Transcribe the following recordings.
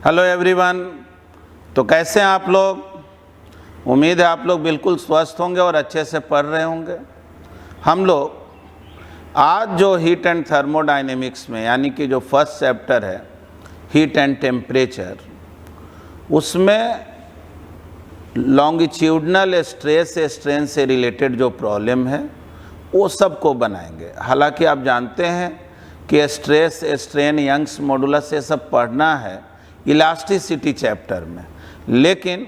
Hello everyone. तो कैसे हैं आप लोग? उम्मीद है आप लोग बिल्कुल स्वस्थ होंगे और अच्छे से पढ़ रहे होंगे। हम लोग आज जो हीट एंड थर्मोडायनेमिक्स में यानी कि जो फर्स्ट चैप्टर है हीट एंड टेम्परेचर, उसमें लॉन्गिट्यूडनल स्ट्रेस स्ट्रेन से रिलेटेड जो प्रॉब्लम है वो सब को बनाएंगे। हालांकि आप जानते हैं कि स्ट्रेस स्ट्रेन यंग्स मॉडुलस ये सब पढ़ना है इलास्टिसिटी चैप्टर में, लेकिन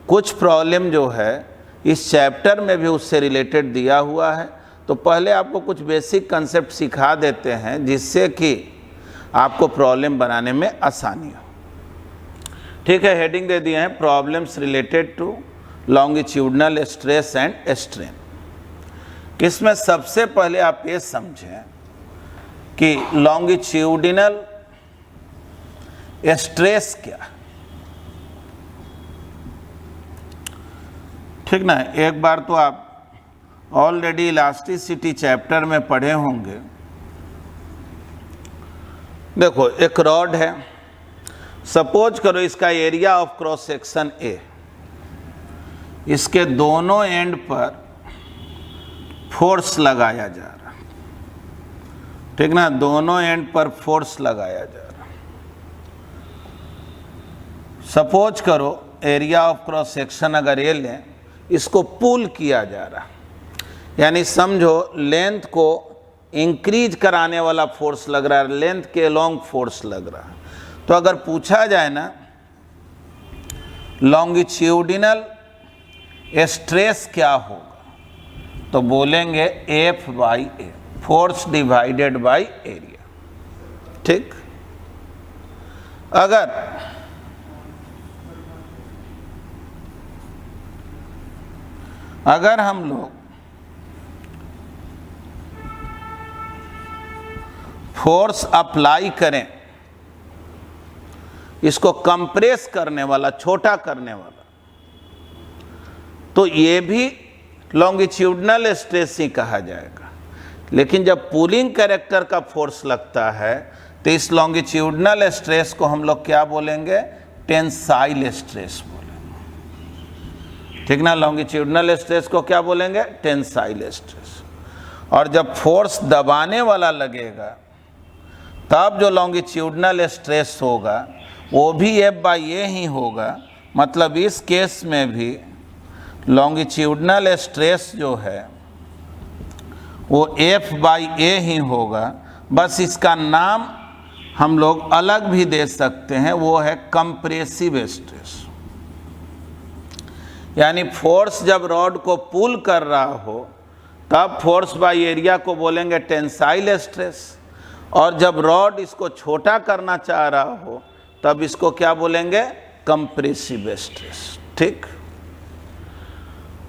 कुछ प्रॉब्लम जो है इस चैप्टर में भी उससे रिलेटेड दिया हुआ है। तो पहले आपको कुछ बेसिक कंसेप्ट सिखा देते हैं जिससे कि आपको प्रॉब्लम बनाने में आसानी हो। ठीक है, हेडिंग दे दिए हैं problems related to longitudinal stress and strain. इसमें सबसे पहले आप ये समझें कि लॉन्गिट्यूडिनल स्ट्रेस क्या, ठीक ना। एक बार तो आप ऑलरेडी इलास्टिसिटी चैप्टर में पढ़े होंगे। देखो, एक रॉड है, सपोज करो इसका area of cross section A, इसके दोनों एंड पर फोर्स लगाया जा रहा, ठीक ना, दोनों एंड पर फोर्स लगाया जा रहा। सपोज करो एरिया ऑफ क्रॉस सेक्शन अगर ए लें, इसको पुल किया जा रहा, यानी समझो लेंथ को इंक्रीज कराने वाला फोर्स लग रहा है, लेंथ के लॉन्ग फोर्स लग रहा है। तो अगर पूछा जाए ना लॉन्गिट्यूडिनल स्ट्रेस क्या होगा, तो बोलेंगे F by A, force divided by area. ठीक, अगर हम लोग फोर्स अप्लाई करें, इसको कंप्रेस करने वाला, छोटा करने वाला, तो ये भी लॉन्गिट्यूडनल स्ट्रेस ही कहा जाएगा। लेकिन जब पुलिंग कैरेक्टर का फोर्स लगता है तो इस लॉन्गिट्यूडनल स्ट्रेस को हम लोग क्या बोलेंगे? टेंसाइल स्ट्रेस बोलेंगे, ठीक ना। लॉन्गिट्यूडनल स्ट्रेस को क्या बोलेंगे? Tensile stress. और जब फोर्स दबाने वाला लगेगा तब जो लॉन्गिट्यूडनल स्ट्रेस होगा वो भी एफ बाई ए ही होगा। मतलब इस केस में भी लॉन्गिट्यूडनल स्ट्रेस जो है वो एफ बाई ए ही होगा, बस इसका नाम हम लोग अलग भी दे सकते हैं, वो है कंप्रेसिव स्ट्रेस। यानी फोर्स जब रॉड को पुल कर रहा हो तब फोर्स बाई एरिया को बोलेंगे टेंसाइल स्ट्रेस, और जब रॉड इसको छोटा करना चाह रहा हो तब इसको क्या बोलेंगे? Compressive stress. ठीक,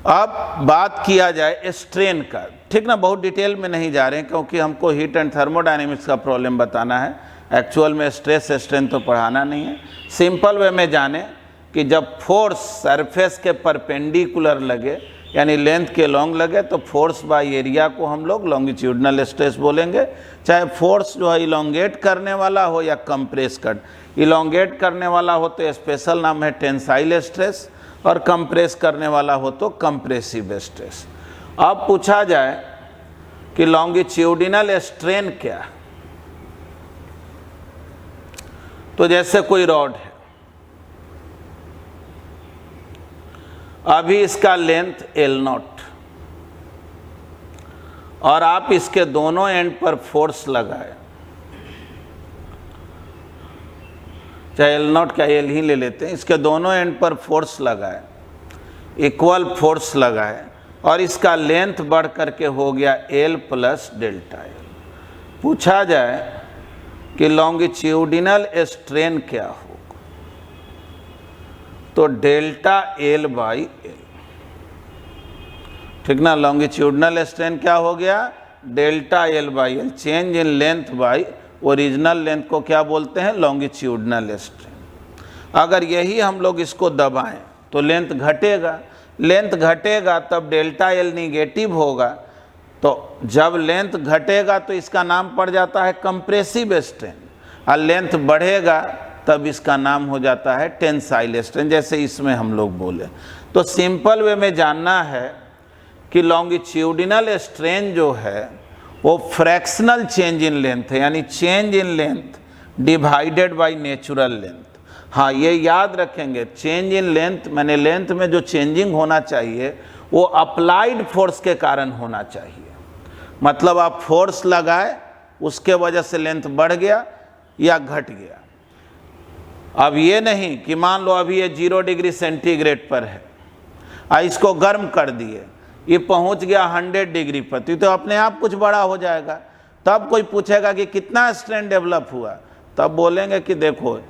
अब बात किया जाए स्ट्रेन का, ठीक ना। बहुत डिटेल में नहीं जा रहे हैं क्योंकि हमको हीट एंड थर्मोडायनेमिक्स का प्रॉब्लम बताना है, एक्चुअल में स्ट्रेस स्ट्रेन तो पढ़ाना नहीं है। सिंपल वे में जाने कि जब फोर्स सरफेस के परपेंडिकुलर लगे यानी लेंथ के लॉन्ग लगे तो फोर्स बाय एरिया को हम लोग लॉन्गिट्यूडनल स्ट्रेस बोलेंगे। चाहे फोर्स जो है इलोंगेट करने वाला हो या कंप्रेस कर, इलोंगेट करने वाला हो तो स्पेशल नाम है टेंसाइल स्ट्रेस, और कंप्रेस करने वाला हो तो कंप्रेसिव स्ट्रेस। अब पूछा जाए कि लॉन्गिट्यूडिनल स्ट्रेन क्या, तो जैसे कोई रॉड है, अभी इसका लेंथ L0 और आप इसके दोनों एंड पर फोर्स लगाए, चाहे L0 क्या L ही ले लेते हैं, इसके दोनों एंड पर फोर्स लगाए, इक्वल फोर्स लगाए, और इसका लेंथ बढ़ करके हो गया L प्लस डेल्टा L। पूछा जाए कि लॉन्गिट्यूडिनल स्ट्रेन क्या होगा, तो डेल्टा L बाई L, ठीक ना। लॉन्गिट्यूडनल स्ट्रेन क्या हो गया? Delta L by L, change in length by original length को क्या बोलते हैं? Longitudinal strain. अगर यही हम लोग इसको दबाएं तो लेंथ घटेगा, लेंथ घटेगा तब डेल्टा L निगेटिव होगा, तो जब लेंथ घटेगा तो इसका नाम पड़ जाता है कंप्रेसिव स्ट्रेन, और लेंथ बढ़ेगा तब इसका नाम हो जाता है टेंसाइल स्ट्रेन, जैसे इसमें हम लोग बोले। तो सिंपल वे में जानना है कि लॉन्गिट्यूडिनल स्ट्रेन जो है वो फ्रैक्शनल चेंज इन लेंथ है, यानी change in length divided by natural length. हाँ, ये याद रखेंगे, चेंज इन लेंथ माने लेंथ में जो चेंजिंग होना चाहिए वो अप्लाइड फोर्स के कारण होना चाहिए। मतलब आप फोर्स लगाए, उसके वजह से लेंथ बढ़ गया या घट गया। अब ये नहीं कि मान लो अभी ये 0 डिग्री सेंटीग्रेड पर है, इसको गर्म कर दिए, ये पहुंच गया 100 डिग्री पर, तो अपने आप कुछ बड़ा हो जाएगा। तब कोई पूछेगा कि कितना स्ट्रेन डेवलप हुआ, तब बोलेंगे कि देखो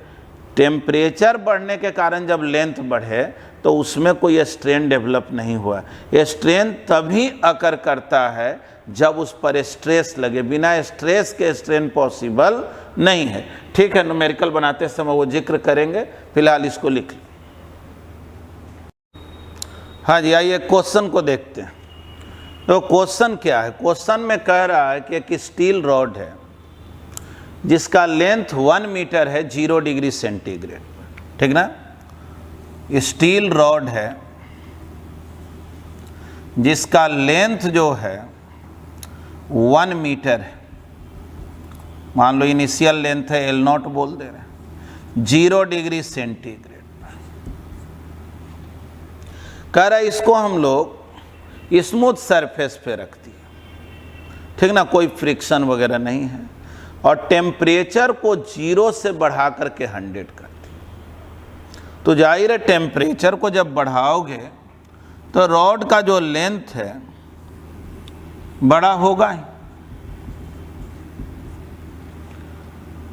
टेम्परेचर बढ़ने के कारण जब लेंथ बढ़े तो उसमें कोई स्ट्रेन डेवलप नहीं हुआ। ये स्ट्रेन तभी अकर करता है जब उस पर स्ट्रेस लगे, बिना स्ट्रेस के स्ट्रेन पॉसिबल नहीं है। ठीक है, न्यूमेरिकल बनाते समय वो जिक्र करेंगे, फिलहाल इसको लिख लो। हाँ जी, आइए क्वेश्चन को देखते हैं। तो क्वेश्चन क्या है? क्वेश्चन में कह रहा है कि एक स्टील रॉड है जिसका लेंथ 1 मीटर है 0 डिग्री सेंटीग्रेड, ठीक ना। स्टील रॉड है जिसका लेंथ जो है 1 मीटर है, मान लो इनिशियल लेंथ है L0 बोल दे रहे हैं, 0 डिग्री सेंटीग्रेड। कह रहा है इसको हम लोग स्मूथ सरफेस पे रख दिए, ठीक ना, कोई फ्रिक्शन वगैरह नहीं है, और टेम्परेचर को 0 से बढ़ा करके 100 कर दिए। तो जाहिर है टेम्परेचर को जब बढ़ाओगे तो रॉड का जो लेंथ है बड़ा होगा ही।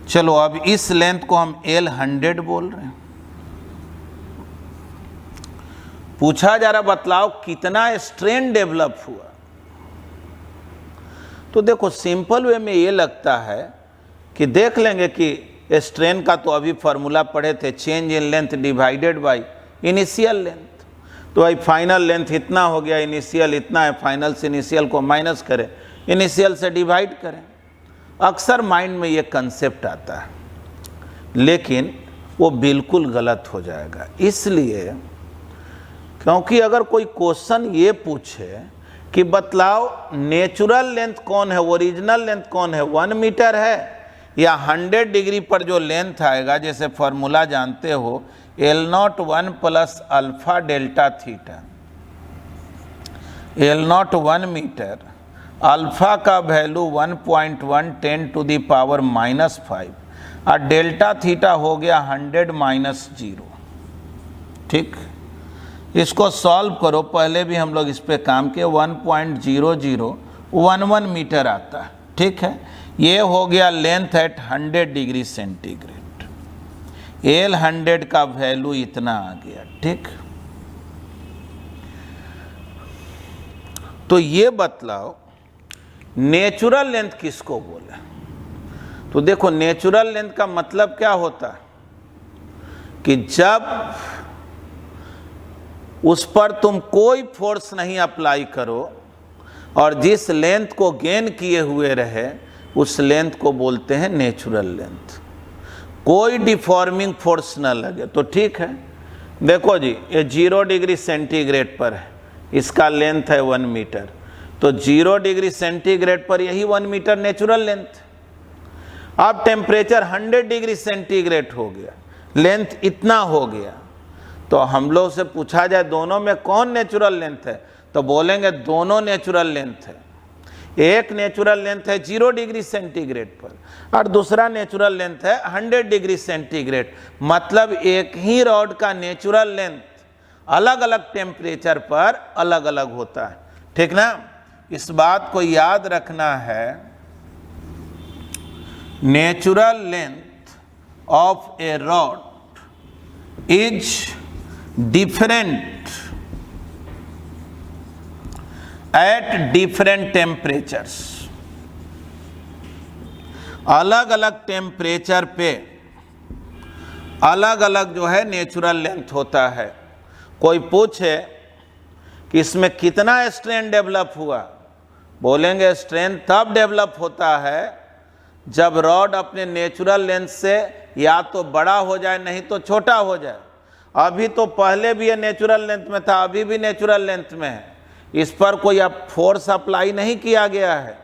चलो अब इस लेंथ को हम L100 बोल रहे हैं। पूछा जा रहा बतलाओ कितना स्ट्रेन डेवलप हुआ। तो देखो सिंपल वे में ये लगता है कि देख लेंगे कि स्ट्रेन का तो अभी फॉर्मूला पढ़े थे, change in length divided by initial length. तो भाई फाइनल लेंथ इतना हो गया, इनिशियल इतना है, फाइनल से इनिशियल को माइनस करें, इनिशियल से डिवाइड करें। अक्सर माइंड में ये कंसेप्ट आता है, लेकिन वो बिल्कुल गलत हो जाएगा। इसलिए क्योंकि अगर कोई क्वेश्चन ये पूछे कि बतलाओ नेचुरल लेंथ कौन है, ओरिजिनल लेंथ कौन है, 1 मीटर है या 100 डिग्री पर जो लेंथ आएगा, जैसे फॉर्मूला जानते हो L0 1 plus alpha delta theta. L0 1 meter, alpha का वैल्यू 1.1 10 टू दी पावर -5 और डेल्टा थीटा हो गया 100 - 0। ठीक, इसको सॉल्व करो। पहले भी हम लोग इस पे काम किए, 1.0011 मीटर आता है, ठीक है। ये हो गया length eight 100 degree centigrade. L100 का वैल्यू इतना आ गया, ठीक। तो ये बतलाओ नेचुरल लेंथ किसको बोले? तो देखो नेचुरल लेंथ का मतलब क्या होता है कि जब उस पर तुम कोई फोर्स नहीं अप्लाई करो और जिस लेंथ को गेन किए हुए रहे उस लेंथ को बोलते हैं नेचुरल लेंथ। कोई डिफॉर्मिंग फोर्स न लगे तो ठीक है। देखो जी, ये 0 डिग्री सेंटीग्रेड पर है, इसका लेंथ है 1 मीटर, तो 0 डिग्री सेंटीग्रेड पर यही 1 मीटर नेचुरल लेंथ। अब टेम्परेचर 100 डिग्री सेंटीग्रेड हो गया, लेंथ इतना हो गया, तो हम लोग से पूछा जाए दोनों में कौन नेचुरल लेंथ है, तो बोलेंगे दोनों नेचुरल लेंथ है। एक नेचुरल लेंथ है 0 डिग्री सेंटीग्रेड पर और दूसरा नेचुरल लेंथ है 100 डिग्री सेंटीग्रेड। मतलब एक ही रॉड का नेचुरल लेंथ अलग अलग टेम्परेचर पर अलग अलग होता है, ठीक ना। इस बात को याद रखना है, natural length of A rod is different at different temperatures. अलग अलग टेम्परेचर पे अलग अलग जो है नेचुरल लेंथ होता है। कोई पूछे कि इसमें कितना स्ट्रेन डेवलप हुआ, बोलेंगे स्ट्रेन तब डेवलप होता है जब रॉड अपने नेचुरल लेंथ से या तो बड़ा हो जाए नहीं तो छोटा हो जाए। अभी तो पहले भी ये नेचुरल लेंथ में था, अभी भी नेचुरल लेंथ में है, इस पर कोई अब फोर्स अप्लाई नहीं किया गया है,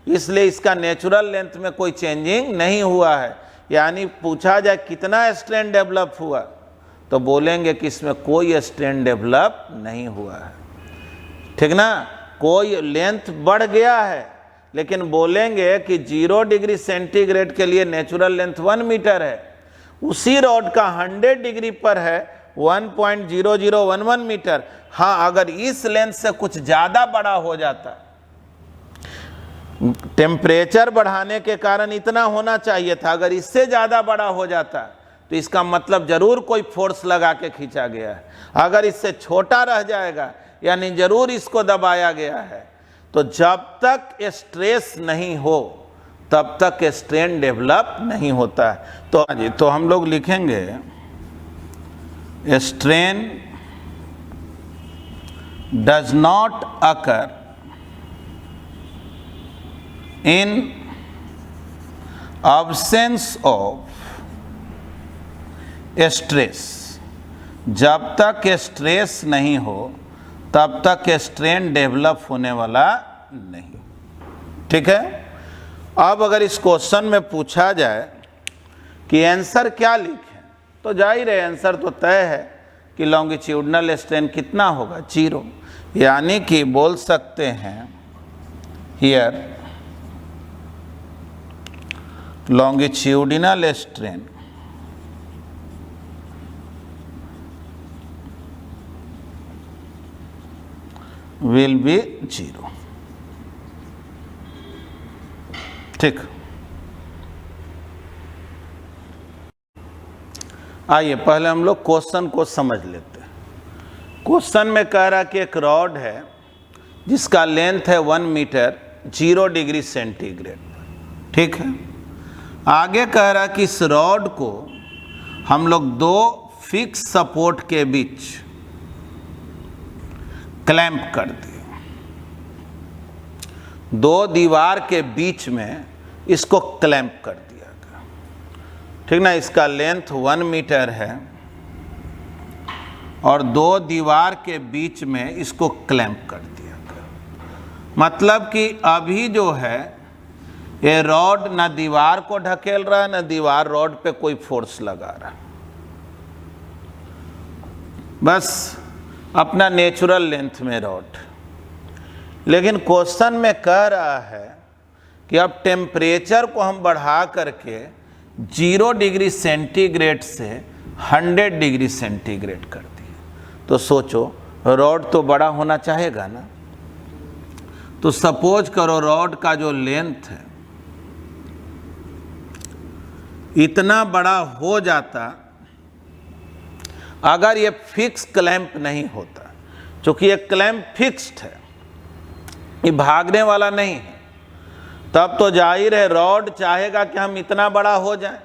इसलिए इसका नेचुरल लेंथ में कोई चेंजिंग नहीं हुआ है। यानी पूछा जाए कितना स्ट्रेन डेवलप हुआ, तो बोलेंगे कि इसमें कोई स्ट्रेन डेवलप नहीं हुआ है, ठीक ना। कोई लेंथ बढ़ गया है, लेकिन बोलेंगे कि 0 डिग्री सेंटीग्रेड के लिए नेचुरल लेंथ 1 मीटर है, उसी रॉड का 100 डिग्री पर है 1.0011 मीटर। हाँ, अगर इस लेंथ से कुछ ज़्यादा बड़ा हो जाता, टेम्परेचर बढ़ाने के कारण इतना होना चाहिए था, अगर इससे ज़्यादा बड़ा हो जाता तो इसका मतलब ज़रूर कोई फोर्स लगा के खींचा गया है। अगर इससे छोटा रह जाएगा यानी ज़रूर इसको दबाया गया है। तो जब तक स्ट्रेस नहीं हो तब तक स्ट्रेन डेवलप नहीं होता है। तो हम लोग लिखेंगे strain does not occur in absence of stress. जब तक स्ट्रेस नहीं हो तब तक स्ट्रेन डेवलप होने वाला नहीं, ठीक है। अब अगर इस क्वेश्चन में पूछा जाए कि आंसर क्या लिखें, तो जाहिर है आंसर तो तय है कि लॉन्गिट्यूडनल स्ट्रेन कितना होगा, 0। यानी कि बोल सकते हैं here longitudinal strain will be 0, ठीक। आइए पहले हम लोग क्वेश्चन को समझ लेते हैं। क्वेश्चन में कह रहा कि एक रॉड है जिसका लेंथ है 1 मीटर 0 डिग्री सेंटीग्रेड, ठीक है। आगे कह रहा कि इस रॉड को हम लोग 2 फिक्स सपोर्ट के बीच क्लैंप कर दिए, 2 दीवार के बीच में इसको क्लैंप कर दिया गया, ठीक ना। इसका लेंथ 1 मीटर है और 2 दीवार के बीच में इसको क्लैंप कर दिया गया। मतलब कि अभी जो है ये रॉड ना दीवार को ढकेल रहा है, ना दीवार रॉड पे कोई फोर्स लगा रहा है, बस अपना नेचुरल लेंथ में रॉड। लेकिन क्वेश्चन में कह रहा है कि अब टेम्परेचर को हम बढ़ा करके 0 डिग्री सेंटीग्रेड से 100 डिग्री सेंटीग्रेड कर दिए, तो सोचो रॉड तो बड़ा होना चाहेगा ना। तो सपोज करो रॉड का जो लेंथ है इतना बड़ा हो जाता अगर ये फिक्स क्लैंप नहीं होता, क्योंकि ये क्लैंप फिक्स्ड है, ये भागने वाला नहीं है। तब तो जाहिर है रॉड चाहेगा कि हम इतना बड़ा हो जाए,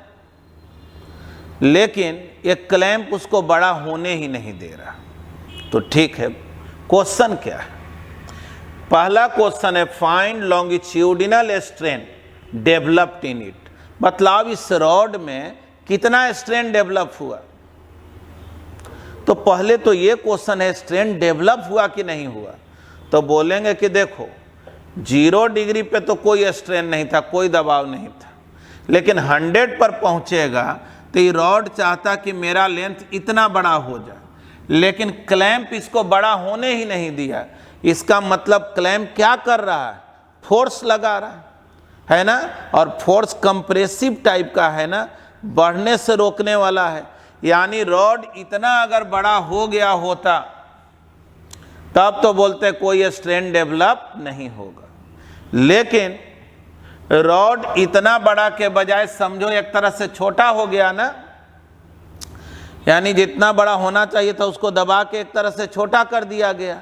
लेकिन ये क्लैंप उसको बड़ा होने ही नहीं दे रहा। तो ठीक है, क्वेश्चन क्या है? पहला क्वेश्चन है find longitudinal strain developed in it. मतलब इस रॉड में कितना स्ट्रेन डेवलप हुआ। तो पहले तो ये क्वेश्चन है स्ट्रेन डेवलप हुआ कि नहीं हुआ। तो बोलेंगे कि देखो 0 डिग्री पे तो कोई स्ट्रेन नहीं था, कोई दबाव नहीं था, लेकिन 100 पर पहुंचेगा तो ये रॉड चाहता कि मेरा लेंथ इतना बड़ा हो जाए, लेकिन क्लैंप इसको बड़ा होने ही नहीं दिया। इसका मतलब क्लैंप क्या कर रहा है? फोर्स लगा रहा है ना, और फोर्स कंप्रेसिव टाइप का है ना, बढ़ने से रोकने वाला है। यानी रॉड इतना अगर बड़ा हो गया होता तब तो बोलते कोई स्ट्रेन डेवलप नहीं होगा, लेकिन रॉड इतना बड़ा के बजाय समझो एक तरह से छोटा हो गया ना, यानी जितना बड़ा होना चाहिए था उसको दबा के एक तरह से छोटा कर दिया गया।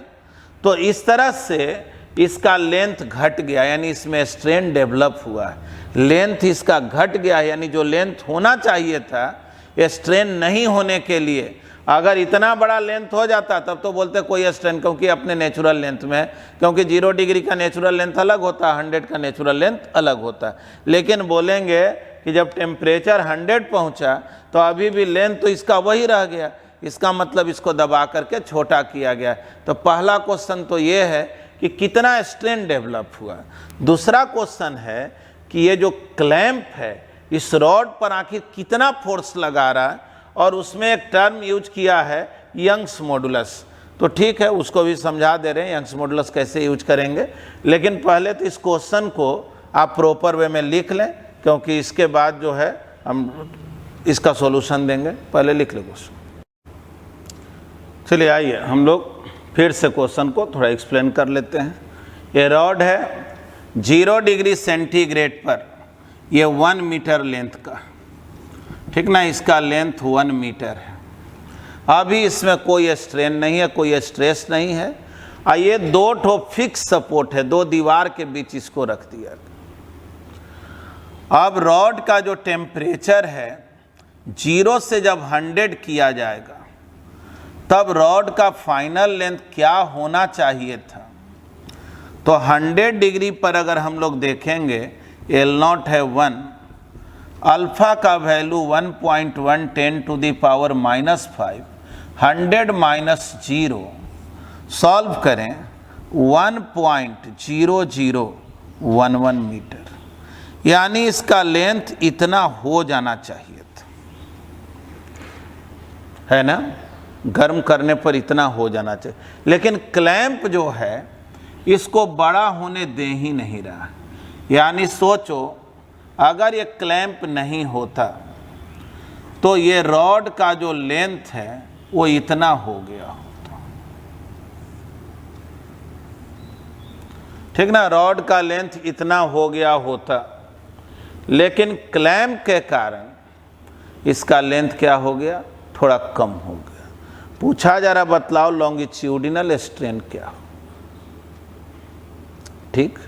तो इस तरह से इसका लेंथ घट गया, यानी इसमें स्ट्रेन डेवलप हुआ है। लेंथ इसका घट गया, यानी जो लेंथ होना चाहिए था स्ट्रेन नहीं होने के लिए, अगर इतना बड़ा लेंथ हो जाता तब तो बोलते कोई स्ट्रेन, क्योंकि अपने नेचुरल लेंथ में है, क्योंकि 0 डिग्री का नेचुरल लेंथ अलग होता है, 100 का नेचुरल लेंथ अलग होता है। लेकिन बोलेंगे कि जब टेम्परेचर 100 पहुंचा तो अभी भी लेंथ तो इसका वही रह गया, इसका मतलब इसको दबा करके छोटा किया गया। तो पहला क्वेश्चन तो ये है कि कितना स्ट्रेन डेवलप हुआ। दूसरा क्वेश्चन है कि ये जो क्लैंप है इस रॉड पर आखिर कितना फोर्स लगा रहा है, और उसमें एक टर्म यूज किया है यंग्स मॉडुलस। तो ठीक है, उसको भी समझा दे रहे हैं यंग्स मॉडुलस कैसे यूज करेंगे। लेकिन पहले तो इस क्वेश्चन को आप प्रॉपर वे में लिख लें, क्योंकि इसके बाद जो है हम इसका सॉल्यूशन देंगे। पहले लिख लें क्वेश्चन। चलिए आइए हम लोग फिर से क्वेश्चन को थोड़ा एक्सप्लेन कर लेते हैं। ये रॉड है 0 डिग्री सेंटीग्रेड पर, ये 1 मीटर लेंथ का, ठीक ना, इसका लेंथ 1 मीटर है। अभी इसमें कोई स्ट्रेन नहीं है, कोई स्ट्रेस नहीं है। ये 2 ठो फिक्स सपोर्ट है, 2 दीवार के बीच इसको रख दिया। अब रॉड का जो टेम्परेचर है 0 से जब 100 किया जाएगा तब रॉड का फाइनल लेंथ क्या होना चाहिए था। तो 100 डिग्री पर अगर हम लोग देखेंगे L0 है 1, अल्फा का value 1.1 10 to the power -5, 100 minus 0 solve करें 1.0011 मीटर, यानी इसका लेंथ इतना हो जाना चाहिए था, है ना। गर्म करने पर इतना हो जाना चाहिए, लेकिन क्लैंप जो है इसको बड़ा होने दे ही नहीं रहा। यानी सोचो अगर ये क्लैंप नहीं होता तो ये रॉड का जो लेंथ है वो इतना हो गया होता, ठीक ना, रॉड का लेंथ इतना हो गया होता। लेकिन क्लैंप के कारण इसका लेंथ क्या हो गया, थोड़ा कम हो गया। पूछा जरा बतलाओ लॉन्गिट्यूडिनल स्ट्रेन क्या हो। ठीक,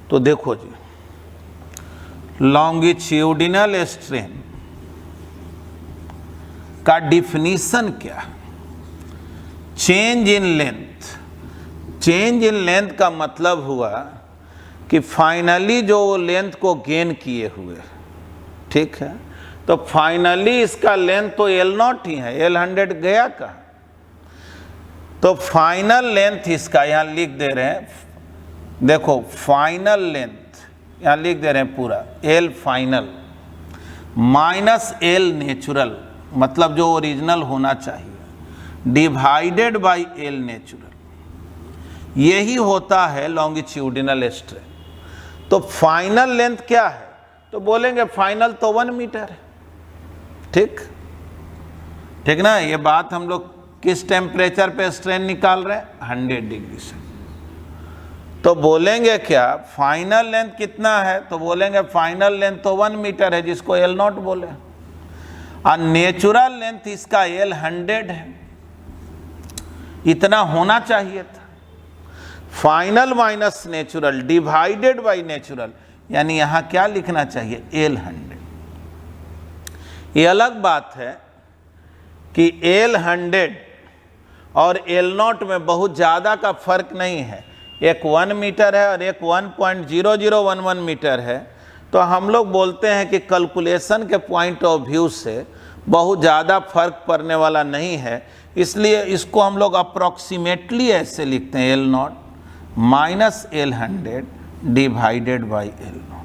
तो देखो जी, लॉन्गिट्यूडिनल स्ट्रेन का डिफिनीशन क्या, change in length. Change in length का मतलब हुआ कि फाइनली जो लेंथ को गेन किए हुए, ठीक है, तो फाइनली इसका लेंथ तो L0 ही है, L100 गया कहाँ। तो फाइनल लेंथ इसका यहाँ लिख दे रहे हैं, देखो फाइनल लेंथ यहाँ लिख दे रहे हैं पूरा, L final minus L natural, मतलब जो ओरिजिनल होना चाहिए, डिवाइडेड बाई L नेचुरल, यही होता है लॉन्गिट्यूडिनल स्ट्रेन। तो फाइनल लेंथ क्या है, तो बोलेंगे फाइनल तो 1 मीटर है। ठीक, ठीक ना। ये बात हम लोग किस टेम्परेचर पे स्ट्रेन निकाल रहे हैं, 100 डिग्री से। तो बोलेंगे क्या फाइनल लेंथ कितना है, तो बोलेंगे फाइनल लेंथ तो 1 मीटर है, जिसको L0 बोले, और नेचुरल लेंथ इसका L100 है, इतना होना चाहिए था। Final minus natural divided by natural, यानी यहां क्या लिखना चाहिए, L100। ये अलग बात है कि L100 और L0 में बहुत ज़्यादा का फर्क नहीं है, एक 1 मीटर है और एक 1.0011 मीटर है। तो हम लोग बोलते हैं कि कैलकुलेशन के पॉइंट ऑफ व्यू से बहुत ज़्यादा फर्क पड़ने वाला नहीं है, इसलिए इसको हम लोग अप्रॉक्सीमेटली ऐसे लिखते हैं L0 minus L100 divided by L0।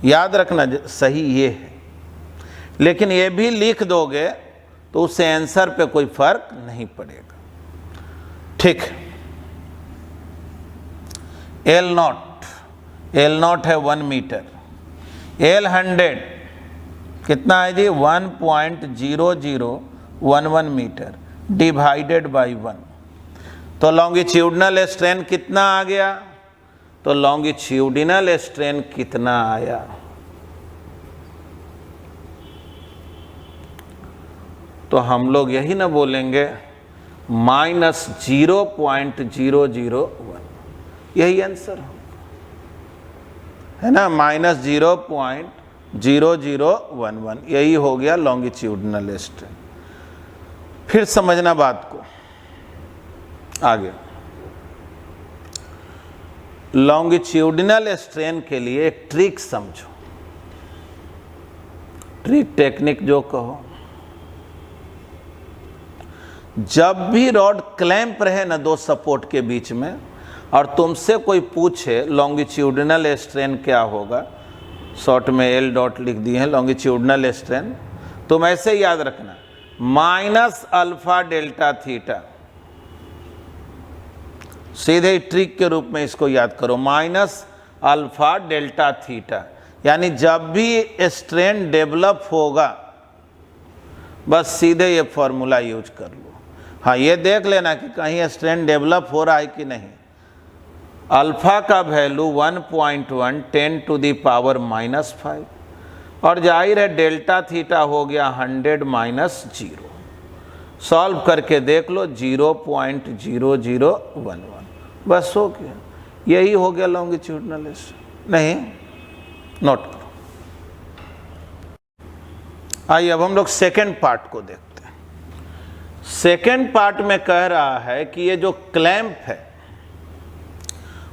याद रखना सही ये है, लेकिन ये भी लिख दोगे तो उससे आंसर पे कोई फर्क नहीं पड़ेगा। ठीक, L0 है 1 मीटर, L100 कितना है जी, 1.0011 मीटर डिवाइडेड बाई 1। तो लॉन्गिट्यूडिनल स्ट्रेन कितना आ गया, तो लॉन्गिट्यूडिनल स्ट्रेन कितना आया, तो हम लोग यही ना बोलेंगे -0.001, यही आंसर हो, है ना, -0.0011, यही हो गया लॉन्गिट्यूडिनल स्ट्रेन। फिर समझना बात को आगे। लॉन्गिट्यूडिनल स्ट्रेन के लिए एक ट्रिक समझो, ट्रिक टेक्निक जो कहो। जब भी रॉड क्लैंप रहे ना दो सपोर्ट के बीच में, और तुमसे कोई पूछे लॉन्गिट्यूडिनल स्ट्रेन क्या होगा, शॉर्ट में एल डॉट लिख दिए हैं लॉन्गिट्यूडिनल स्ट्रेन, तुम ऐसे याद रखना माइनस अल्फा डेल्टा थीटा, सीधे ट्रिक के रूप में इसको याद करो, माइनस अल्फा डेल्टा थीटा। यानी जब भी स्ट्रेन डेवलप होगा बस सीधे ये फॉर्मूला यूज कर लो। हाँ, ये देख लेना कि कहीं स्ट्रेन डेवलप हो रहा है कि नहीं। अल्फा का वैल्यू 1.1 10 टू दी पावर -5, और जाहिर है डेल्टा थीटा हो गया 100 -0। सॉल्व करके देख लो 0.0011, बस हो गया। यही हो गया लॉन्गिट्यूडिनल स्ट्रेन। नहीं, नोट करो। आइए अब हम लोग सेकेंड पार्ट को देखते हैं। सेकेंड पार्ट में कह रहा है कि ये जो क्लैंप है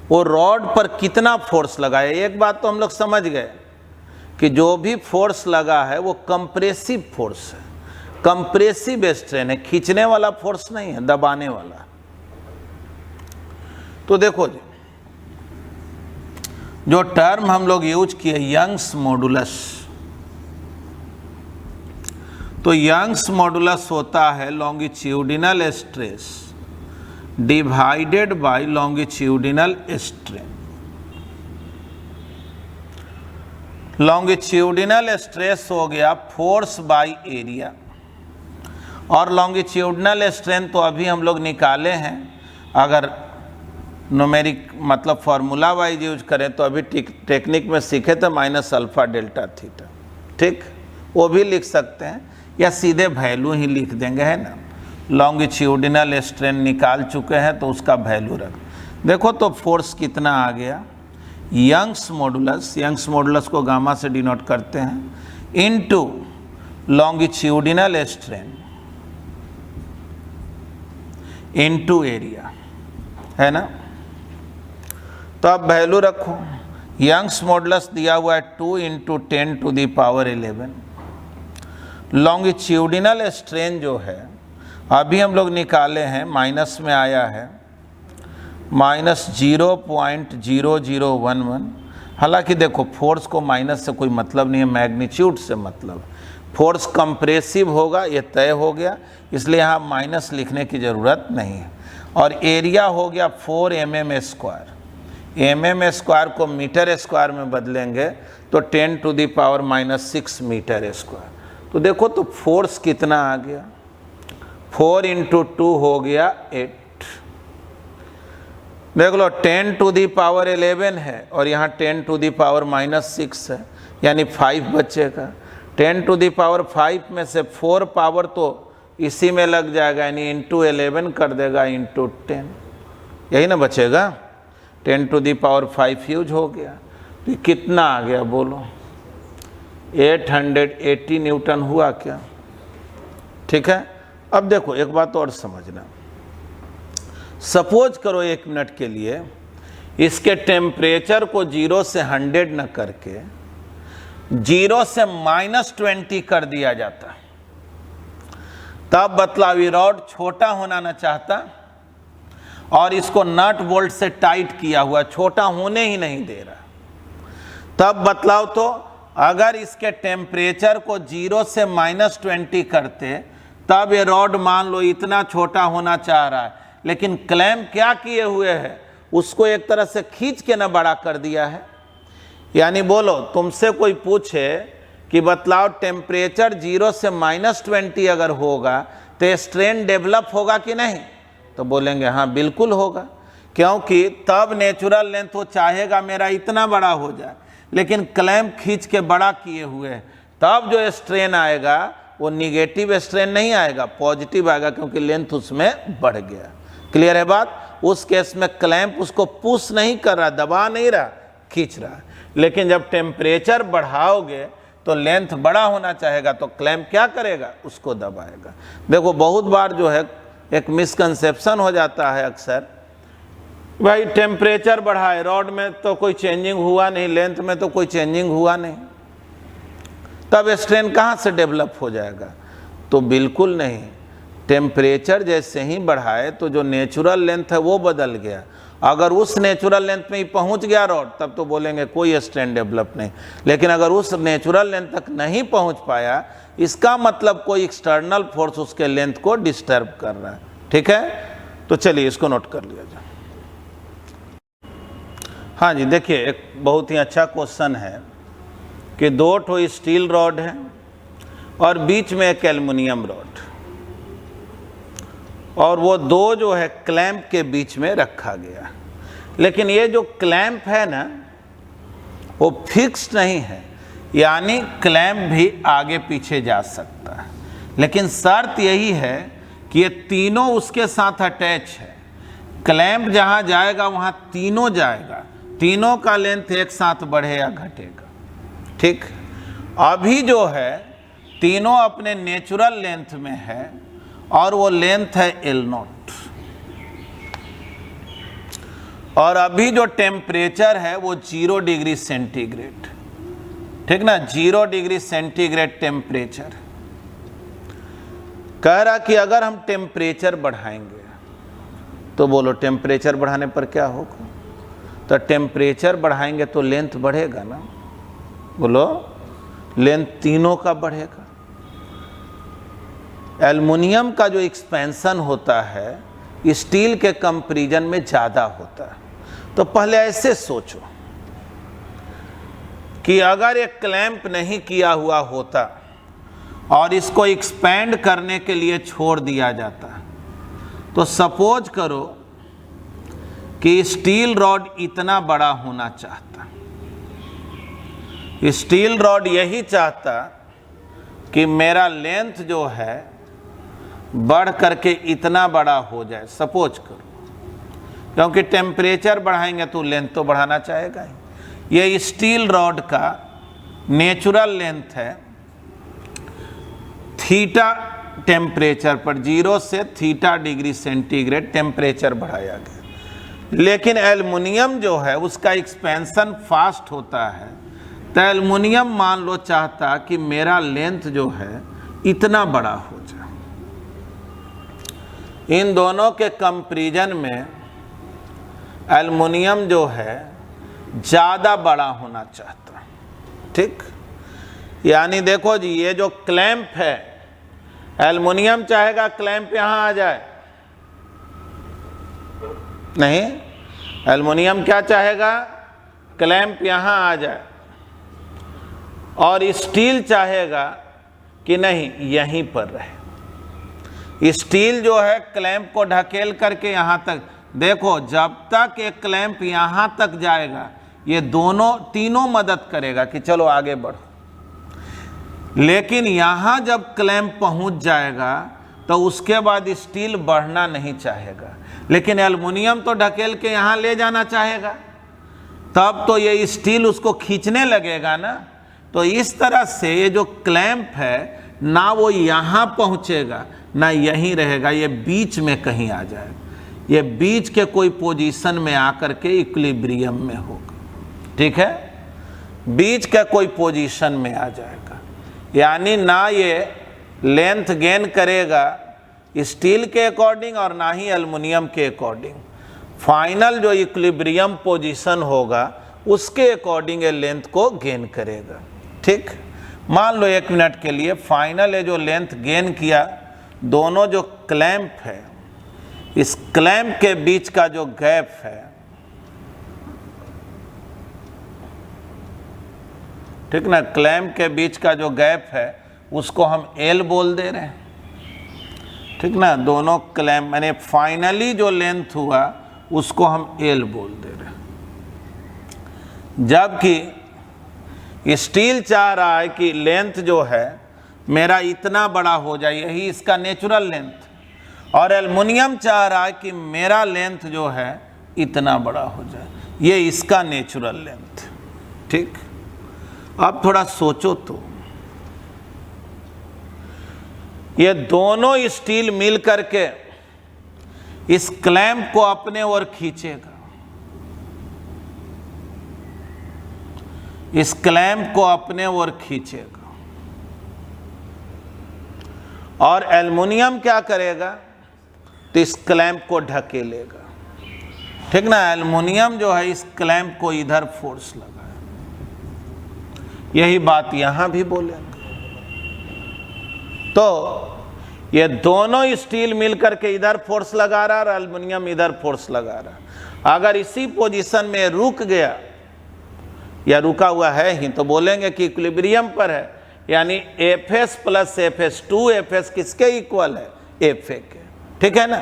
वो रॉड पर कितना फोर्स लगाए। एक बात तो हम लोग समझ गए कि जो भी फोर्स लगा है वो कंप्रेसिव फोर्स है, कंप्रेसिव स्ट्रेन है, खींचने वाला फोर्स नहीं है, दबाने वाला। तो देखो जी, जो टर्म हम लोग यूज किए यंग्स मॉडुलस, तो यंग्स मॉडुलस होता है longitudinal stress divided by longitudinal strain. Longitudinal stress हो गया फोर्स बाय एरिया, और लॉन्गिट्यूडिनल स्ट्रेन तो अभी हम लोग निकाले हैं। अगर न्यूमेरिक मतलब फार्मूला वाइज यूज करें तो अभी टेक्निक में सीखे थे माइनस अल्फा डेल्टा थीटा, ठीक, वो भी लिख सकते हैं या सीधे वैल्यू ही लिख देंगे, है ना। लॉन्गिट्यूडिनल स्ट्रेन निकाल चुके हैं तो उसका वैल्यू रख देखो। तो फोर्स कितना आ गया, यंग्स मॉडुलस, यंग्स मॉडुलस को गामा से डिनोट करते हैं, into longitudinal strain into area, है ना। तो अब वैल्यू रखो, यंग्स मॉडुलस दिया हुआ है 2 × 10 to the power 11। Longitudinal strain जो है अभी हम लोग निकाले हैं, माइनस में आया है -0.0011। हालांकि देखो फोर्स को माइनस से कोई मतलब नहीं है, मैग्नीट्यूड से मतलब। फोर्स कंप्रेसिव होगा, ये तय हो गया, इसलिए यहाँ माइनस लिखने की ज़रूरत नहीं है। और एरिया हो गया 4 mm²। mm² को मीटर स्क्वायर में बदलेंगे तो 10 टू दी पावर -6 मीटर²। तो देखो तो फोर्स कितना आ गया, 4 × 2 हो गया 8। देख लो 10 टू दी पावर 11 है और यहाँ 10 टू दी पावर -6 है, यानी 5 बचेगा। 10 टू दी पावर 5 में से 4 पावर तो इसी में लग जाएगा, यानी इंटू 11 कर देगा इंटू 10, यही ना बचेगा। 10 टू दी पावर 5 यूज हो गया, तो कितना आ गया बोलो, 880 न्यूटन हुआ क्या। ठीक है, अब देखो एक बात और समझना। सपोज करो 1 मिनट के लिए इसके टेम्परेचर को 0 से 100 न करके 0 से -20 कर दिया जाता, तब बतलाओ ये रॉड छोटा होना न चाहता और इसको नट बोल्ट से टाइट किया हुआ, छोटा होने ही नहीं दे रहा। तब बतलाओ तो अगर इसके टेम्परेचर को 0 से -20 करते तब ये रॉड मान लो इतना छोटा होना चाह रहा है, लेकिन क्लैंप क्या किए हुए है, उसको एक तरह से खींच के ना बड़ा कर दिया है। यानी बोलो तुमसे कोई पूछे कि बतलाओ टेम्परेचर 0 से -20 अगर होगा तो स्ट्रेन डेवलप होगा कि नहीं, तो बोलेंगे हाँ बिल्कुल होगा, क्योंकि तब नेचुरल लेंथ वो चाहेगा मेरा इतना बड़ा हो जाए, लेकिन क्लैंप खींच के बड़ा किए हुए है, तब जो स्ट्रेन आएगा वो निगेटिव स्ट्रेन नहीं आएगा, पॉजिटिव आएगा, क्योंकि लेंथ उसमें बढ़ गया। क्लियर है बात। उस केस में क्लैंप उसको पुश नहीं कर रहा, दबा नहीं रहा, खींच रहा है। लेकिन जब टेम्परेचर बढ़ाओगे तो लेंथ बड़ा होना चाहेगा, तो क्लैंप क्या करेगा, उसको दबाएगा। देखो बहुत बार जो है एक मिसकंसेप्शन हो जाता है अक्सर, भाई टेम्परेचर बढ़ा है रॉड में तो कोई चेंजिंग हुआ नहीं, लेंथ में तो कोई चेंजिंग हुआ नहीं, तब स्ट्रेन कहाँ से डेवलप हो जाएगा? तो बिल्कुल नहीं, टेम्परेचर जैसे ही बढ़ाए तो जो नेचुरल लेंथ है वो बदल गया। अगर उस नेचुरल लेंथ में ही पहुंच गया रॉड तब तो बोलेंगे कोई स्ट्रेन डेवलप नहीं, लेकिन अगर उस नेचुरल लेंथ तक नहीं पहुंच पाया, इसका मतलब कोई एक्सटर्नल फोर्स उसके लेंथ को डिस्टर्ब कर रहा है। ठीक है, तो चलिए इसको नोट कर लिया जाए। हाँ जी, देखिए एक बहुत ही अच्छा क्वेश्चन है कि 2 ठो स्टील रॉड है और बीच में एक एल्युमिनियम रॉड, और वो 2 जो है क्लैंप के बीच में रखा गया। लेकिन ये जो क्लैंप है ना वो फिक्स्ड नहीं है, यानी क्लैंप भी आगे पीछे जा सकता है, लेकिन शर्त यही है कि ये तीनों उसके साथ अटैच है। क्लैंप जहाँ जाएगा वहाँ तीनों जाएगा, तीनों का लेंथ एक साथ बढ़े या घटेगा। ठीक, अभी जो है तीनों अपने नेचुरल लेंथ में है और वो लेंथ है L0, और अभी जो टेम्परेचर है वो 0 डिग्री सेंटीग्रेड। ठीक ना, 0 डिग्री सेंटीग्रेड टेम्परेचर। कह रहा कि अगर हम टेम्परेचर बढ़ाएंगे तो बोलो टेम्परेचर बढ़ाने पर क्या होगा? तो टेम्परेचर बढ़ाएंगे तो लेंथ बढ़ेगा ना, बोलो लेंथ तीनों का बढ़ेगा। एल्युमिनियम का जो एक्सपेंशन होता है स्टील के कंपैरिजन में ज़्यादा होता है। तो पहले ऐसे सोचो कि अगर एक क्लैंप नहीं किया हुआ होता और इसको एक्सपेंड करने के लिए छोड़ दिया जाता, तो सपोज करो कि स्टील रॉड इतना बड़ा होना चाहता, स्टील रॉड यही चाहता कि मेरा लेंथ जो है बढ़ करके इतना बड़ा हो जाए, सपोज करो, क्योंकि टेम्परेचर बढ़ाएंगे तो लेंथ तो बढ़ाना चाहेगा ही। ये स्टील रॉड का नेचुरल लेंथ है थीटा टेम्परेचर पर, 0 से थीटा डिग्री सेंटीग्रेड टेम्परेचर बढ़ाया गया। लेकिन एल्युमिनियम जो है उसका एक्सपेंशन फास्ट होता है, तो एल्युमिनियम मान लो चाहता कि मेरा लेंथ जो है इतना बड़ा हो जाए। इन दोनों के कंपैरिजन में एल्युमिनियम जो है ज़्यादा बड़ा होना चाहता। ठीक, यानी देखो जी ये जो क्लैंप है, एल्युमिनियम चाहेगा क्लैंप यहाँ आ जाए, नहीं, एल्युमिनियम क्या चाहेगा, क्लैंप यहाँ आ जाए, और स्टील चाहेगा कि नहीं यहीं पर रहे। स्टील जो है क्लैंप को ढकेल करके यहाँ तक, देखो जब तक एक क्लैंप यहाँ तक जाएगा ये तीनों मदद करेगा कि चलो आगे बढ़ो। लेकिन यहाँ जब क्लैंप पहुँच जाएगा तो उसके बाद स्टील बढ़ना नहीं चाहेगा, लेकिन एल्युमिनियम तो ढकेल के यहाँ ले जाना चाहेगा, तब तो ये स्टील उसको खींचने लगेगा ना। तो इस तरह से ये जो क्लैंप है ना वो यहाँ पहुँचेगा ना यहीं रहेगा, ये बीच में कहीं आ जाएगा, ये बीच के कोई पोजीशन में आकर के इक्विलिब्रियम में होगा। ठीक है, बीच का कोई पोजीशन में आ जाएगा, यानी ना ये लेंथ गेन करेगा स्टील के अकॉर्डिंग और ना ही एल्युमिनियम के अकॉर्डिंग। फाइनल जो इक्विलिब्रियम पोजीशन होगा उसके अकॉर्डिंग ये लेंथ को गेन करेगा। ठीक, मान लो 1 मिनट के लिए फाइनल ये जो लेंथ गेन किया, दोनों जो क्लैंप है, इस क्लैंप के बीच का जो गैप है, ठीक ना, क्लैंप के बीच का जो गैप है उसको हम L बोल दे रहे हैं। ठीक ना, दोनों क्लैंप यानी फाइनली जो लेंथ हुआ उसको हम L बोल दे रहे हैं। जबकि स्टील चाह रहा है कि लेंथ जो है मेरा इतना बड़ा हो जाए, यही इसका नेचुरल लेंथ, और एल्युमिनियम चाह रहा है कि मेरा लेंथ जो है इतना बड़ा हो जाए, ये इसका नेचुरल लेंथ। ठीक, अब थोड़ा सोचो तो, ये दोनों स्टील मिल करके इस क्लैंप को अपने ओर खींचेगा, इस क्लैंप को अपने ओर खींचेगा, और एल्युमिनियम क्या करेगा, तो इस क्लैंप को ढकेलेगा। ठीक ना, एल्युमिनियम जो है इस क्लैंप को इधर फोर्स लगाए। यही बात यहां भी बोलेंगे। तो ये दोनों स्टील मिलकर के इधर फोर्स लगा रहा और एल्युमिनियम इधर फोर्स लगा रहा। अगर इसी पोजीशन में रुक गया या रुका हुआ है ही तो बोलेंगे कि इक्विलिब्रियम पर है, यानी Fs प्लस Fs, 2Fs किसके इक्वल है, Fa के। ठीक है ना।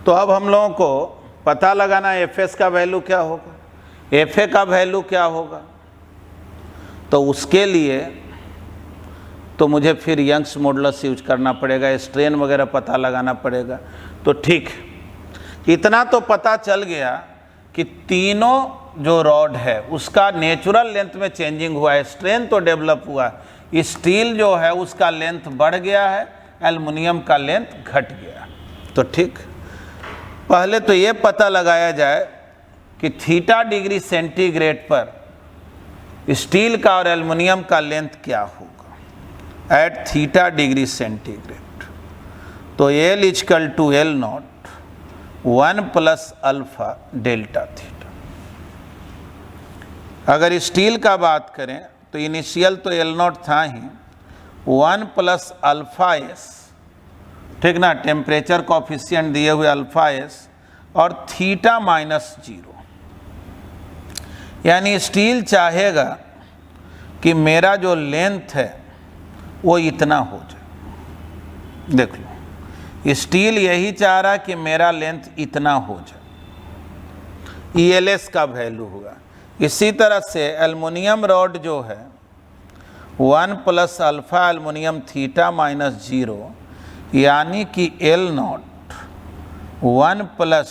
तो अब हम लोगों को पता लगाना Fs का वैल्यू क्या होगा, Fa का वैल्यू क्या होगा। तो उसके लिए तो मुझे फिर यंग्स मॉडुलस यूज करना पड़ेगा, स्ट्रेन वगैरह पता लगाना पड़ेगा। तो ठीक, इतना तो पता चल गया कि तीनों जो रॉड है उसका नेचुरल लेंथ में चेंजिंग हुआ है, स्ट्रेन तो डेवलप हुआ है। स्टील जो है उसका लेंथ बढ़ गया है, एल्युमिनियम का लेंथ घट गया। तो ठीक, पहले तो ये पता लगाया जाए कि थीटा डिग्री सेंटीग्रेड पर स्टील का और एल्युमिनियम का लेंथ क्या होगा एट थीटा डिग्री सेंटीग्रेड। तो L equal to L naught 1 plus alpha delta theta. अगर स्टील का बात करें तो इनिशियल तो L नॉट था ही, 1 प्लस अल्फा एस, ठीक ना, टेम्परेचर कॉफिशिएंट दिए हुए अल्फा एस, और थीटा माइनस 0। यानी स्टील चाहेगा कि मेरा जो लेंथ है वो इतना हो जाए। देख लो, स्टील यही चाह रहा कि मेरा लेंथ इतना हो जाए, ELS का वैल्यू होगा। इसी तरह से एल्युमिनियम रॉड जो है 1 plus alpha aluminium theta minus 0, यानी कि L naught 1 plus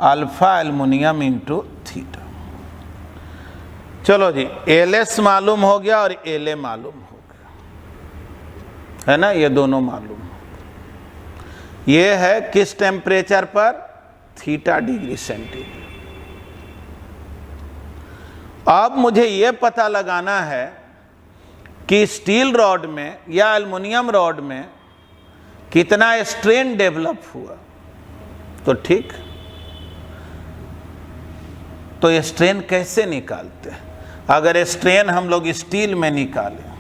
alpha aluminium into theta. चलो जी, LS मालूम हो गया और LA मालूम हो गया, है ना, ये दोनों मालूम। ये है किस टेम्परेचर पर, थीटा डिग्री सेंटीग्रेड। अब मुझे ये पता लगाना है कि स्टील रॉड में या एल्युमिनियम रॉड में कितना स्ट्रेन डेवलप हुआ। तो ठीक, तो ये स्ट्रेन कैसे निकालते हैं। अगर स्ट्रेन हम लोग स्टील में निकालें,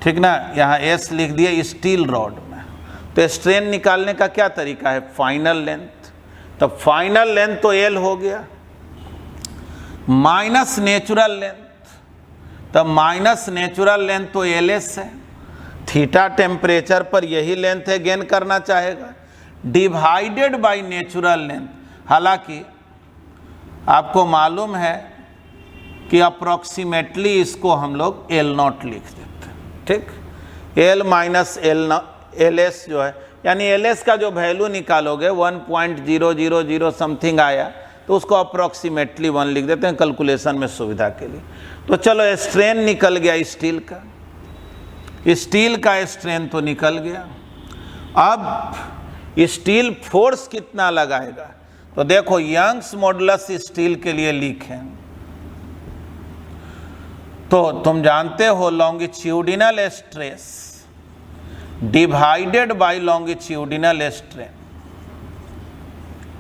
ठीक ना, यहाँ S लिख दिए स्टील रॉड में, तो स्ट्रेन निकालने का क्या तरीका है, फाइनल लेंथ। तो फाइनल लेंथ तो L हो गया माइनस नेचुरल लेंथ, तो माइनस नेचुरल लेंथ तो LS है। थीटा टेम्परेचर पर यही लेंथ है, गेन करना चाहेगा, डिवाइडेड बाय नेचुरल लेंथ। हालांकि आपको मालूम है कि अप्रॉक्सीमेटली इसको हम लोग L नॉट लिख देते हैं। ठीक, L माइनस LS जो है, यानी LS का जो वैल्यू निकालोगे 1.000 समथिंग आया, तो उसको अप्रॉक्सीमेटली 1 लिख देते हैं कैलकुलेशन में सुविधा के लिए। तो चलो, स्ट्रेन निकल गया स्टील का, स्टील का स्ट्रेन तो निकल गया। अब स्टील फोर्स कितना लगाएगा, तो देखो यंग्स मॉडुलस स्टील के लिए लिखें तो तुम जानते हो longitudinal stress divided by longitudinal strain,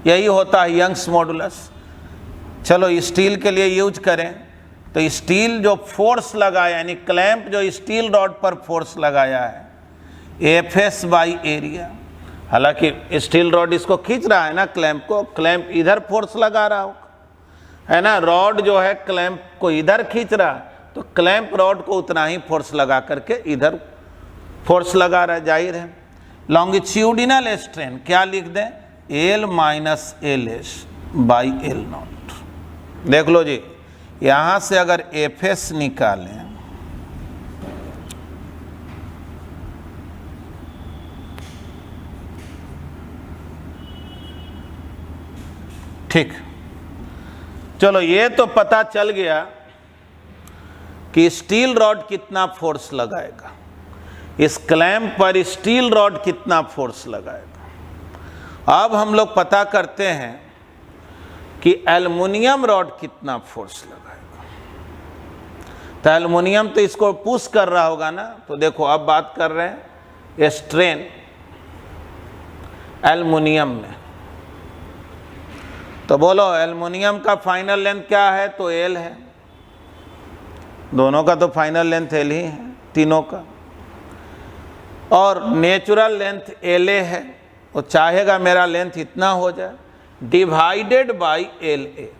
यही होता है यंग्स मॉडुलस। चलो स्टील के लिए यूज करें तो स्टील जो फोर्स लगाया, यानी क्लैंप जो स्टील रॉड पर फोर्स लगाया है, Fs बाई एरिया। हालांकि स्टील रॉड इसको खींच रहा है ना, क्लैंप को, क्लैंप इधर फोर्स लगा रहा होगा, है ना, रॉड जो है क्लैंप को इधर खींच रहा है, तो क्लैंप रॉड को उतना ही फोर्स लगा करके इधर फोर्स लगा रहा है, जाहिर है। लॉन्गिट्यूडिनल स्ट्रेन क्या लिख दें, L minus LS by L not. देख लो जी, यहाँ से अगर Fs निकालें, ठीक, चलो ये तो पता चल गया कि स्टील रॉड कितना फोर्स लगाएगा, इस क्लैंप पर स्टील रॉड कितना फोर्स लगाएगा। अब हम लोग पता करते हैं कि एल्युमिनियम रॉड कितना फोर्स लगाएगा। तो एल्युमिनियम तो इसको पुश कर रहा होगा ना, तो देखो अब बात कर रहे हैं स्ट्रेन एल्युमिनियम में। तो बोलो एल्युमिनियम का फाइनल लेंथ क्या है, तो एल है, दोनों का तो फाइनल लेंथ एल ही है तीनों का, और नेचुरल लेंथ एल ए है, वो चाहेगा मेरा लेंथ इतना हो जाए, डिवाइडेड बाई एल ए।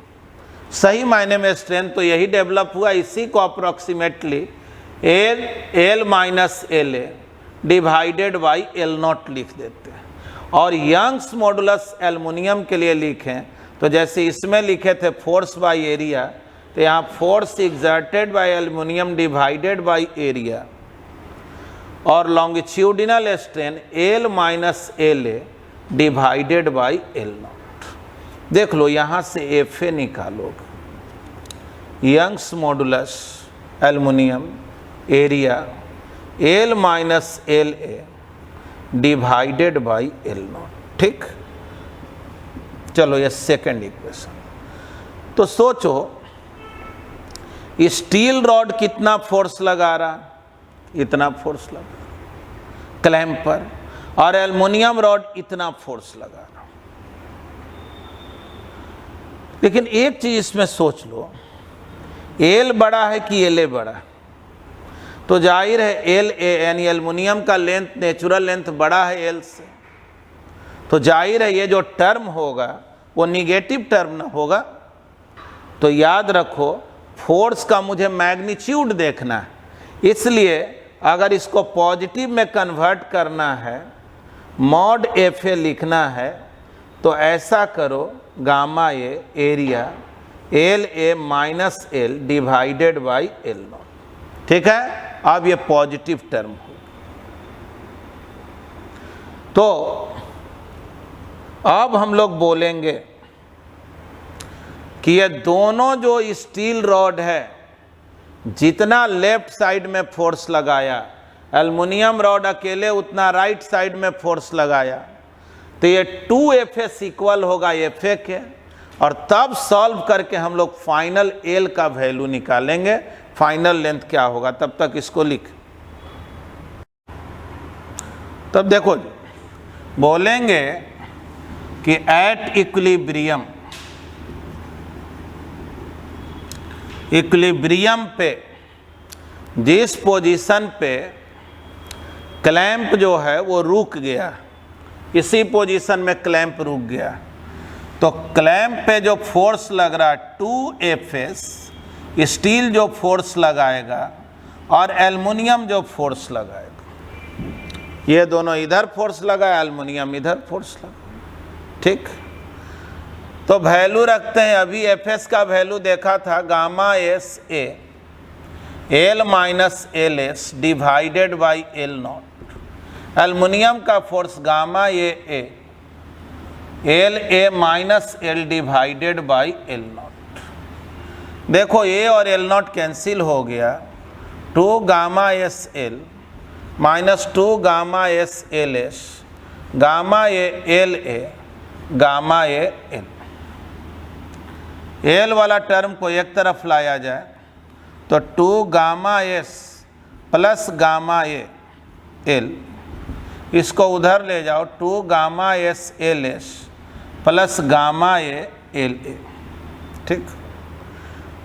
सही मायने में स्ट्रेंथ तो यही डेवलप हुआ, इसी को approximately L minus L A divided by L not लिख देते हैं। और यंग्स मॉडुलस एल्युमिनियम के लिए लिखें तो जैसे इसमें लिखे थे फोर्स बाई एरिया, तो यहाँ force exerted by aluminium divided by area, और longitudinal strain L minus L A divided by L naught. देख लो यहाँ से एफ ए निकालोगे, Young's modulus aluminium area L minus L A divided by L naught. ठीक, चलो ये second equation. तो सोचो स्टील रॉड कितना फोर्स लगा रहा, इतना फोर्स लगा क्लैंप पर, और एल्युमिनियम रॉड इतना फोर्स लगा रहा। लेकिन एक चीज इसमें सोच लो, एल बड़ा है कि एल ए बड़ा है, तो जाहिर है एल ए यानी एल्युमिनियम का लेंथ नेचुरल लेंथ बड़ा है एल से, तो जाहिर है ये जो टर्म होगा वो निगेटिव टर्म ना होगा। तो याद रखो फोर्स का मुझे मैग्नीट्यूड देखना है, इसलिए अगर इसको पॉजिटिव में कन्वर्ट करना है, मॉड एफ ए लिखना है, तो ऐसा करो gamma A area L A minus L divided by L naught. ठीक है, अब ये पॉजिटिव टर्म हो। तो अब हम लोग बोलेंगे कि ये दोनों जो स्टील रॉड है, जितना लेफ्ट साइड में फोर्स लगाया, एल्युमिनियम रॉड अकेले उतना राइट साइड में फोर्स लगाया, तो ये 2Fs इक्वल होगा Fa के, और तब सॉल्व करके हम लोग फाइनल एल का वैल्यू निकालेंगे, फाइनल लेंथ क्या होगा। तब तक इसको लिख, तब देखो जी बोलेंगे कि एट इक्विलिब्रियम पे जिस पोजीशन पे क्लैंप जो है वो रुक गया, इसी पोजीशन में क्लैंप रुक गया, तो क्लैंप पे जो फोर्स लग रहा है 2Fs, स्टील जो फोर्स लगाएगा और एल्युमिनियम जो फोर्स लगाएगा, ये दोनों इधर फोर्स लगा, एल्युमिनियम इधर फोर्स लगा। ठीक, तो वैल्यू रखते हैं। अभी Fs का वैल्यू देखा था gamma S A L minus L S divided by L naught. Aluminium का force gamma A L A minus L divided by L naught. देखो ए और एल नॉट कैंसिल हो गया, 2 gamma S L minus 2 gamma S L S, gamma A L A gamma A L. L वाला term को एक तरफ लाया जाए तो 2 gamma S plus gamma A L, इसको उधर ले जाओ 2 gamma S L S plus gamma A L ए। ठीक,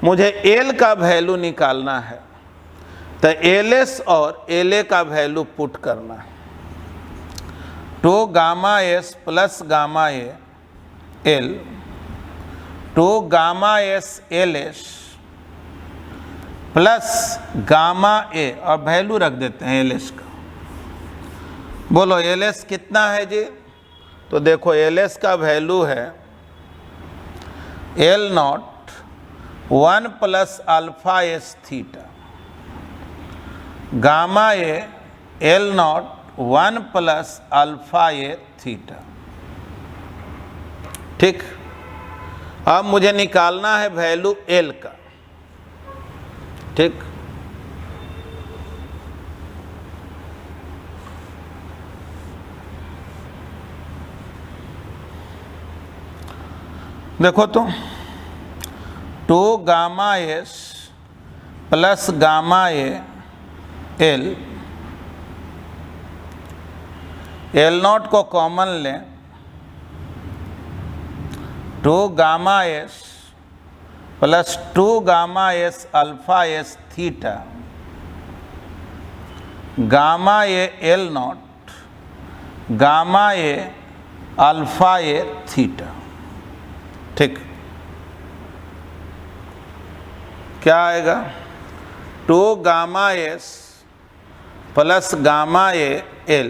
मुझे एल का वैल्यू निकालना है, तो एल एस और एल ए का वैल्यू पुट करना है। 2 gamma S plus gamma A L, 2 gamma S L S plus gamma ए, और वैल्यू रख देते हैं एल एस का। बोलो एल एस कितना है जी, तो देखो एल एस का वैल्यू है L naught 1 plus alpha S theta, gamma A L naught 1 plus alpha A theta. ठीक, अब मुझे निकालना है वैल्यू एल का, ठीक। देखो तो 2 gamma S plus gamma A L, L not को कॉमन लें, 2 gamma S plus 2 gamma S alpha S theta, gamma A L not, gamma A alpha A theta, ठीक। क्या आएगा? 2 gamma S plus gamma A L,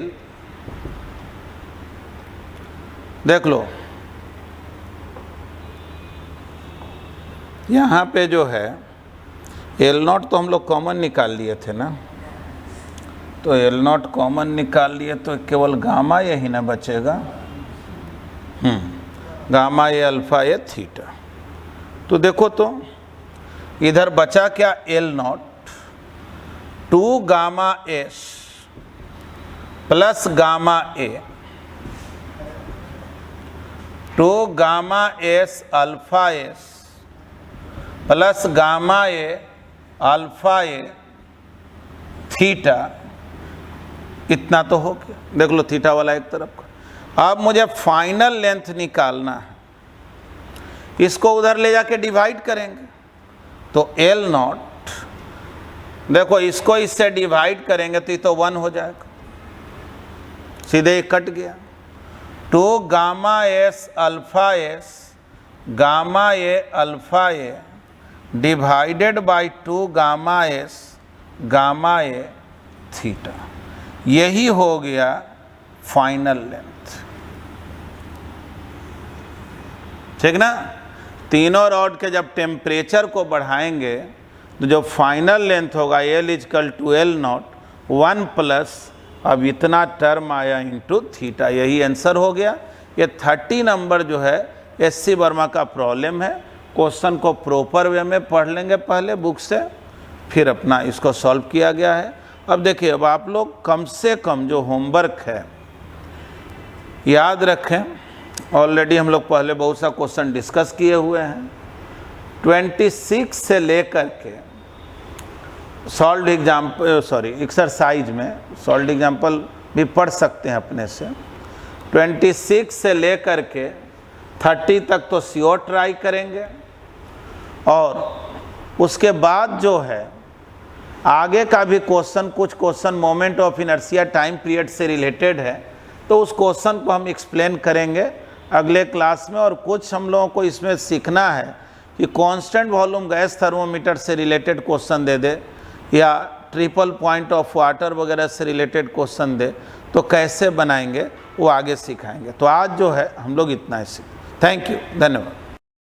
देख लो यहाँ पे जो है एल नॉट तो हम लोग कॉमन निकाल लिए थे ना, तो एल नॉट कॉमन निकाल लिए तो केवल गामा ये ही ना बचेगा, गामा ए अल्फा ए थीटा। तो देखो तो इधर बचा क्या? L not 2 gamma S plus gamma A, 2 gamma S alpha S plus gamma A alpha A theta, इतना तो हो गया। देख लो थीटा वाला एक तरफ का। अब मुझे फाइनल लेंथ निकालना है, इसको उधर ले जाके डिवाइड करेंगे, तो एल नॉट, देखो इसको इससे डिवाइड करेंगे तो ये तो 1 हो जाएगा, सीधे ये कट गया। 2 gamma S alpha S gamma A alpha A divided by 2 gamma S gamma A theta, यही हो गया फाइनल लेंथ, ठीक ना। तीनों रॉड के जब टेम्परेचर को बढ़ाएंगे तो जो फाइनल लेंथ होगा L equal to L naught 1 plus अब इतना टर्म आया इंटू थीटा, यही आंसर हो गया। ये 30 नंबर जो है एससी वर्मा का प्रॉब्लम है। क्वेश्चन को प्रॉपर वे में पढ़ लेंगे पहले बुक से, फिर अपना इसको सॉल्व किया गया है। अब देखिए, अब आप लोग कम से कम जो होमवर्क है याद रखें, ऑलरेडी हम लोग पहले बहुत सा क्वेश्चन डिस्कस किए हुए हैं। 26 से लेकर के सॉल्व एग्जाम्पल, एक्सरसाइज में सॉल्व एग्जाम्पल भी पढ़ सकते हैं अपने से। 26 से लेकर के 30 तक तो श्योर ट्राई करेंगे, और उसके बाद जो है आगे का भी क्वेश्चन, कुछ question moment of inertia time period से रिलेटेड है, तो उस क्वेश्चन को हम एक्सप्लेन करेंगे अगले क्लास में। और कुछ हम लोगों को इसमें सीखना है कि कांस्टेंट वॉल्यूम गैस थर्मोमीटर से रिलेटेड क्वेश्चन दे दे, या ट्रिपल पॉइंट ऑफ वाटर वगैरह से रिलेटेड क्वेश्चन दे, तो कैसे बनाएंगे वो आगे सिखाएंगे। तो आज जो है हम लोग इतना ही सीखें। थैंक यू, धन्यवाद।